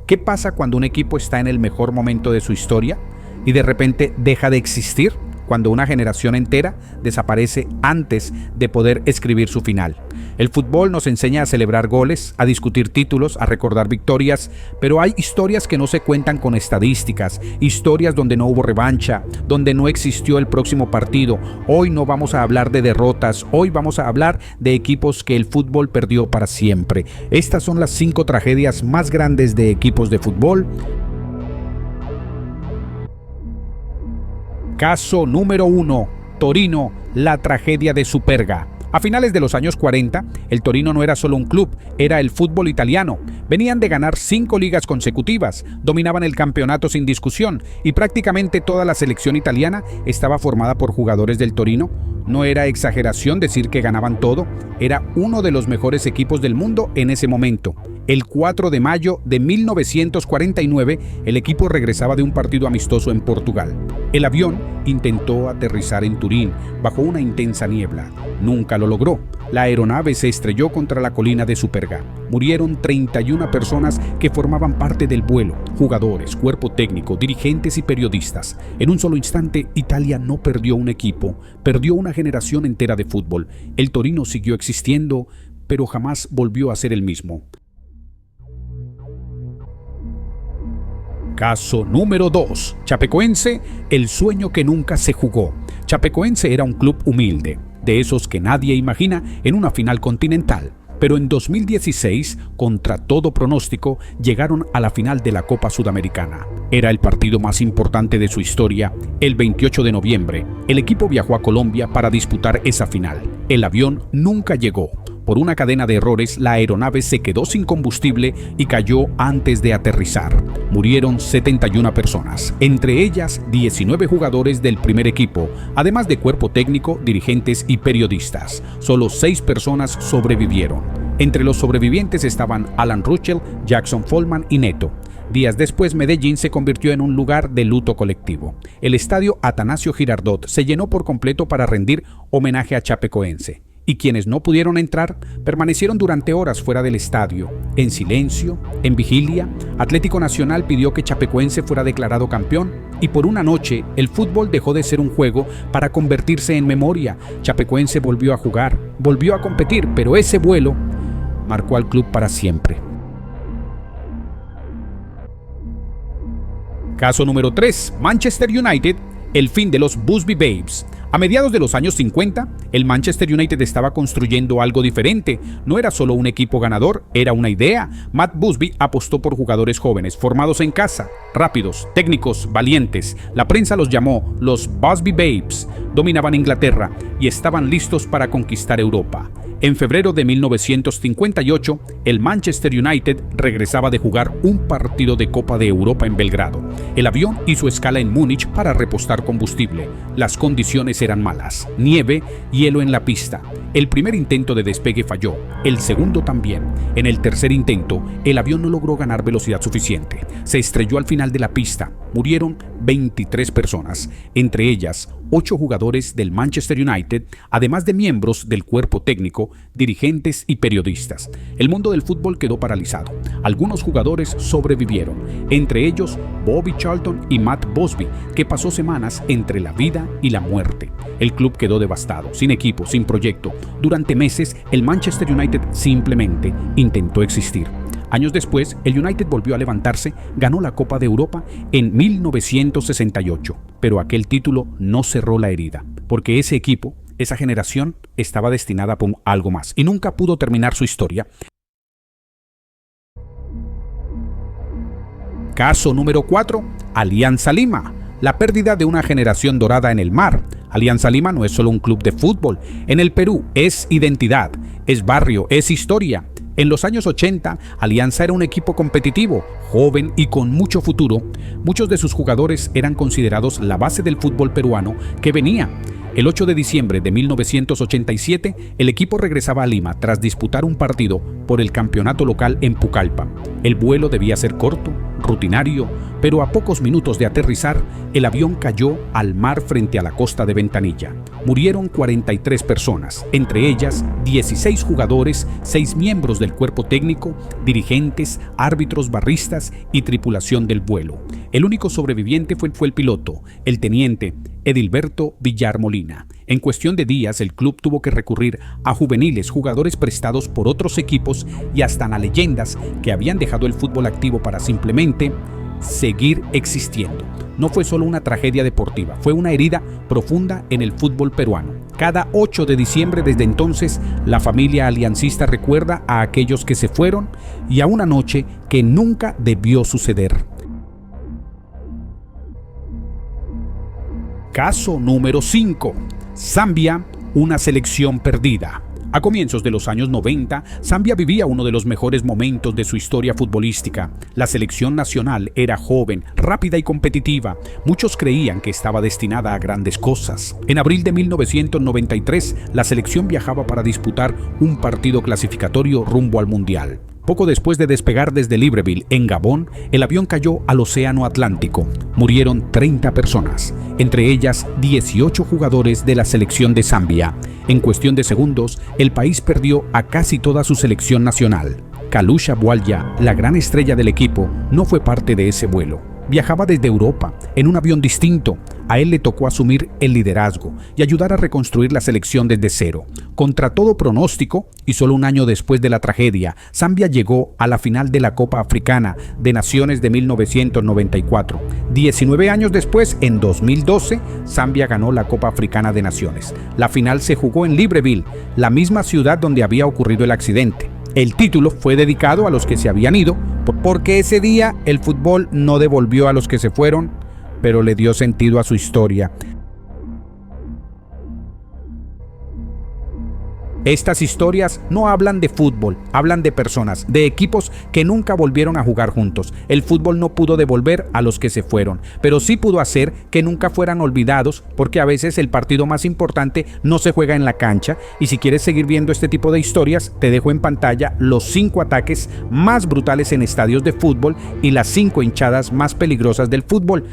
¿Qué pasa cuando un equipo está en el mejor momento de su historia y de repente deja de existir? Cuando una generación entera desaparece antes de poder escribir su final. El fútbol nos enseña a celebrar goles, a discutir títulos, a recordar victorias, pero hay historias que no se cuentan con estadísticas, historias donde no hubo revancha, donde no existió el próximo partido. Hoy no vamos a hablar de derrotas, hoy vamos a hablar de equipos que el fútbol perdió para siempre. Estas son las 5 tragedias más grandes de equipos de fútbol. Caso número 1. Torino, la tragedia de Superga. A finales de los años 40, el Torino no era solo un club, era el fútbol italiano. Venían de ganar 5 ligas consecutivas, dominaban el campeonato sin discusión y prácticamente toda la selección italiana estaba formada por jugadores del Torino. No era exageración decir que ganaban todo, era uno de los mejores equipos del mundo en ese momento. El 4 de mayo de 1949, el equipo regresaba de un partido amistoso en Portugal. El avión intentó aterrizar en Turín bajo una intensa niebla. Nunca lo logró. La aeronave se estrelló contra la colina de Superga. Murieron 31 personas que formaban parte del vuelo, jugadores, cuerpo técnico, dirigentes y periodistas. En un solo instante, Italia no perdió un equipo, perdió una generación entera de fútbol. El Torino siguió existiendo, pero jamás volvió a ser el mismo. Caso número 2. Chapecoense, el sueño que nunca se jugó. Chapecoense era un club humilde, de esos que nadie imagina en una final continental. Pero en 2016, contra todo pronóstico, llegaron a la final de la Copa Sudamericana. Era el partido más importante de su historia. El 28 de noviembre, el equipo viajó a Colombia para disputar esa final. El avión nunca llegó. Por una cadena de errores, la aeronave se quedó sin combustible y cayó antes de aterrizar. Murieron 71 personas, entre ellas 19 jugadores del primer equipo, además de cuerpo técnico, dirigentes y periodistas. Solo 6 personas sobrevivieron. Entre los sobrevivientes estaban Alan Ruschel, Jackson Follman y Neto. Días después, Medellín se convirtió en un lugar de luto colectivo. El estadio Atanasio Girardot se llenó por completo para rendir homenaje a Chapecoense. Y quienes no pudieron entrar permanecieron durante horas fuera del estadio, en silencio, en vigilia. Atlético Nacional pidió que Chapecoense fuera declarado campeón y por una noche el fútbol dejó de ser un juego para convertirse en memoria. Chapecoense volvió a jugar, volvió a competir, pero ese vuelo marcó al club para siempre. Caso número 3. Manchester United, el fin de los Busby Babes. A mediados de los años 50, el Manchester United estaba construyendo algo diferente. No era solo un equipo ganador, era una idea. Matt Busby apostó por jugadores jóvenes, formados en casa, rápidos, técnicos, valientes. La prensa los llamó los Busby Babes. Dominaban Inglaterra y estaban listos para conquistar Europa. En febrero de 1958, el Manchester United regresaba de jugar un partido de Copa de Europa en Belgrado. El avión hizo escala en Múnich para repostar combustible. Las condiciones eran malas: nieve, hielo en la pista. El primer intento de despegue falló, el segundo también. En el tercer intento, el avión no logró ganar velocidad suficiente. Se estrelló al final de la pista. Murieron 23 personas, entre ellas 8 jugadores del Manchester United, además de miembros del cuerpo técnico, dirigentes y periodistas. El mundo del fútbol quedó paralizado. Algunos jugadores sobrevivieron, entre ellos Bobby Charlton y Matt Busby, que pasó semanas entre la vida y la muerte. El club quedó devastado, sin equipo, sin proyecto. Durante meses, el Manchester United simplemente intentó existir. Años después, el United volvió a levantarse, ganó la Copa de Europa en 1968, pero aquel título no cerró la herida, porque ese equipo, esa generación, estaba destinada a algo más y nunca pudo terminar su historia. Caso número 4. Alianza Lima. La pérdida de una generación dorada en el mar. Alianza Lima no es solo un club de fútbol. En el Perú es identidad, es barrio, es historia. En los años 80, Alianza era un equipo competitivo, joven y con mucho futuro. Muchos de sus jugadores eran considerados la base del fútbol peruano que venía. El 8 de diciembre de 1987, el equipo regresaba a Lima tras disputar un partido por el campeonato local en Pucallpa. El vuelo debía ser corto, rutinario, pero a pocos minutos de aterrizar, el avión cayó al mar frente a la costa de Ventanilla. Murieron 43 personas, entre ellas 16 jugadores, 6 miembros del cuerpo técnico, dirigentes, árbitros, barristas y tripulación del vuelo. El único sobreviviente fue el piloto, el teniente Edilberto Villar Molina. En cuestión de días, el club tuvo que recurrir a juveniles, jugadores prestados por otros equipos y hasta a leyendas que habían dejado el fútbol activo para simplemente seguir existiendo. No fue solo una tragedia deportiva, fue una herida profunda en el fútbol peruano. Cada 8 de diciembre desde entonces, la familia aliancista recuerda a aquellos que se fueron y a una noche que nunca debió suceder. Caso número 5. Zambia, una selección perdida. A comienzos de los años 90, Zambia vivía uno de los mejores momentos de su historia futbolística. La selección nacional era joven, rápida y competitiva. Muchos creían que estaba destinada a grandes cosas. En abril de 1993, la selección viajaba para disputar un partido clasificatorio rumbo al Mundial. Poco después de despegar desde Libreville, en Gabón, el avión cayó al Océano Atlántico. Murieron 30 personas, entre ellas 18 jugadores de la selección de Zambia. En cuestión de segundos, el país perdió a casi toda su selección nacional. Kalusha Bwalya, la gran estrella del equipo, no fue parte de ese vuelo. Viajaba desde Europa, en un avión distinto. A él le tocó asumir el liderazgo y ayudar a reconstruir la selección desde cero. Contra todo pronóstico, y solo un año después de la tragedia, Zambia llegó a la final de la Copa Africana de Naciones de 1994. 19 años después, en 2012, Zambia ganó la Copa Africana de Naciones. La final se jugó en Libreville, la misma ciudad donde había ocurrido el accidente. El título fue dedicado a los que se habían ido, porque ese día el fútbol no devolvió a los que se fueron, pero le dio sentido a su historia. Estas historias no hablan de fútbol, hablan de personas, de equipos que nunca volvieron a jugar juntos. El fútbol no pudo devolver a los que se fueron, pero sí pudo hacer que nunca fueran olvidados, porque a veces el partido más importante no se juega en la cancha. Y si quieres seguir viendo este tipo de historias, te dejo en pantalla los 5 ataques más brutales en estadios de fútbol y las 5 hinchadas más peligrosas del fútbol.